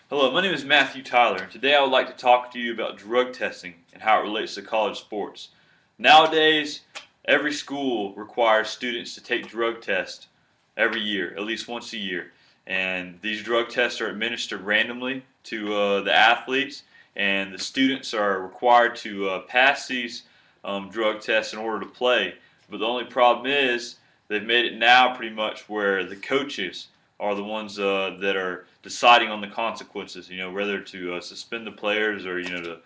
Hello, my name is Matthew Tyler, and today I would like to talk to you about drug testing and how it relates to college sports. Nowadays, every school requires students to take drug tests every year, at least once a year. And these drug tests are administered randomly to the athletes, and the students are required to pass these drug tests in order to play. But the only problem is they've made it now pretty much where the coaches are the ones that are deciding on the consequences. Whether to suspend the players or to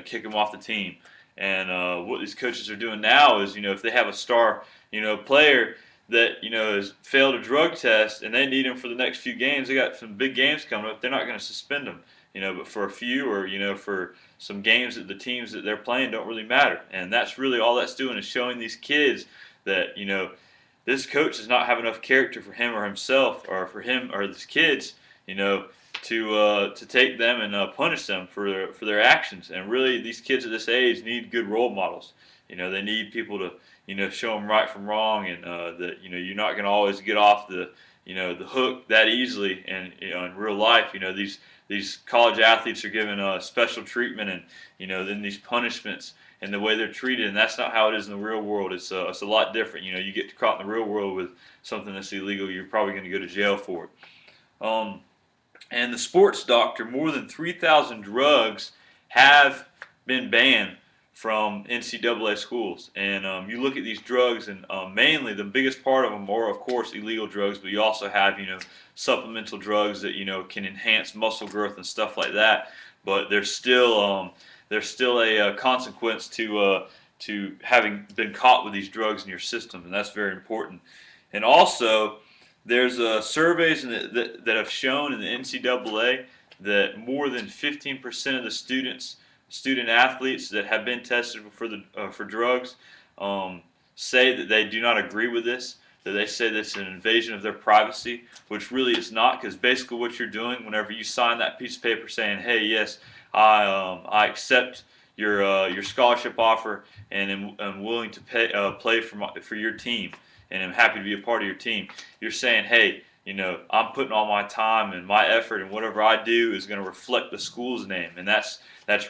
kick them off the team. And what these coaches are doing now is if they have a star player that has failed a drug test and they need him for the next few games, they got some big games coming up. They're not going to suspend him. But for a few or for some games that the teams that they're playing don't really matter. And that's really all that's doing is showing these kids that this coach does not have enough character for him or himself or for him or his kids, to take them and punish them for their actions. And really, these kids at this age need good role models. They need people to show them right from wrong, and that you're not going to always get off the hook that easily. And in real life, these college athletes are given special treatment and then these punishments and the way they're treated, and that's not how it is in the real world. It's a lot different. You get caught in the real world with something that's illegal, you're probably going to go to jail for it. And the sports doctor, more than 3,000 drugs have been banned from NCAA schools. And you look at these drugs, and mainly the biggest part of them are, of course, illegal drugs. But you also have, supplemental drugs that can enhance muscle growth and stuff like that. But there's still a consequence to having been caught with these drugs in your system, and that's very important. And also, there's surveys that have shown in the NCAA that more than 15% of the student athletes that have been tested for drugs say that they do not agree with this. That they say that's an invasion of their privacy, which really is not, because basically what you're doing whenever you sign that piece of paper saying, "Hey, yes, I accept your scholarship offer and am willing to play for your team, and I'm happy to be a part of your team." You're saying, "Hey, I'm putting all my time and my effort, and whatever I do is going to reflect the school's name," and that's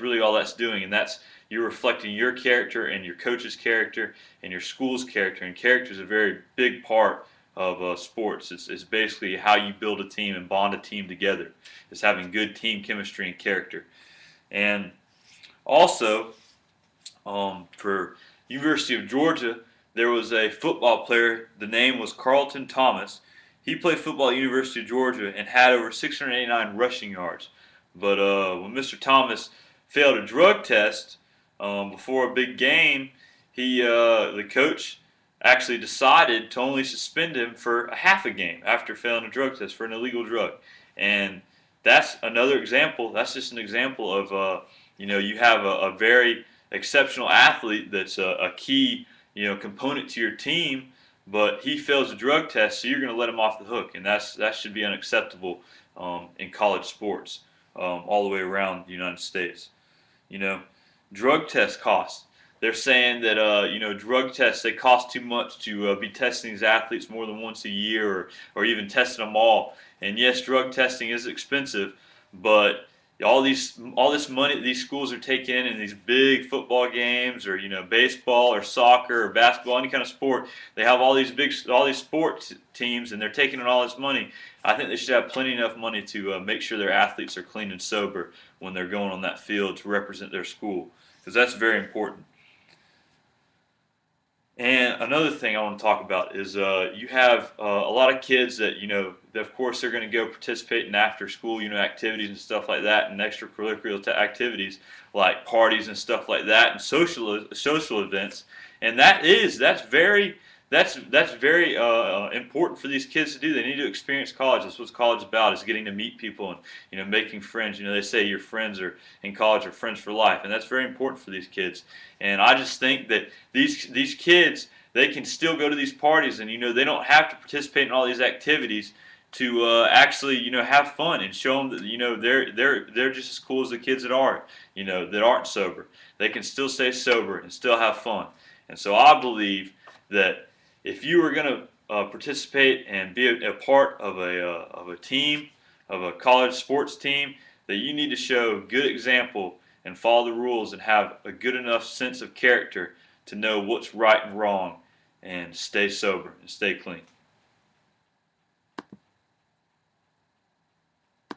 really all that's doing, and that's you're reflecting your character and your coach's character and your school's character, and character is a very big part of sports. It's basically how you build a team and bond a team together. It's having good team chemistry and character. And also, for University of Georgia, there was a football player. The name was Carlton Thomas. He played football at University of Georgia and had over 689 rushing yards. But when Mr. Thomas failed a drug test before a big game, the coach actually decided to only suspend him for a half a game after failing a drug test for an illegal drug. And that's another example. That's just an example of you have a very exceptional athlete that's a key component to your team, but he fails a drug test, so you're going to let him off the hook, and that should be unacceptable in college sports all the way around the United States. You know, drug test costs. They're saying that drug tests, they cost too much to be testing these athletes more than once a year, or even testing them all. And yes, drug testing is expensive, but all this money that these schools are taking in these big football games, or baseball or soccer or basketball, any kind of sport, they have all these sports teams, and they're taking in all this money. I think they should have plenty enough money to make sure their athletes are clean and sober when they're going on that field to represent their school, because that's very important. And another thing I want to talk about is you have a lot of kids that of course they're going to go participate in after school activities and stuff like that, and extracurricular activities like parties and stuff like that, and social events, and that's very important for these kids to do. They need to experience college. That's what college is about, is getting to meet people and making friends. They say your friends are in college are friends for life, and that's very important for these kids. And I just think that these kids, they can still go to these parties, and they don't have to participate in all these activities to actually have fun and show them that they're just as cool as the kids that aren't sober. They can still stay sober and still have fun. And so I believe that if you are going to participate and be a part of a team, of a college sports team, that you need to show good example and follow the rules and have a good enough sense of character to know what's right and wrong and stay sober and stay clean.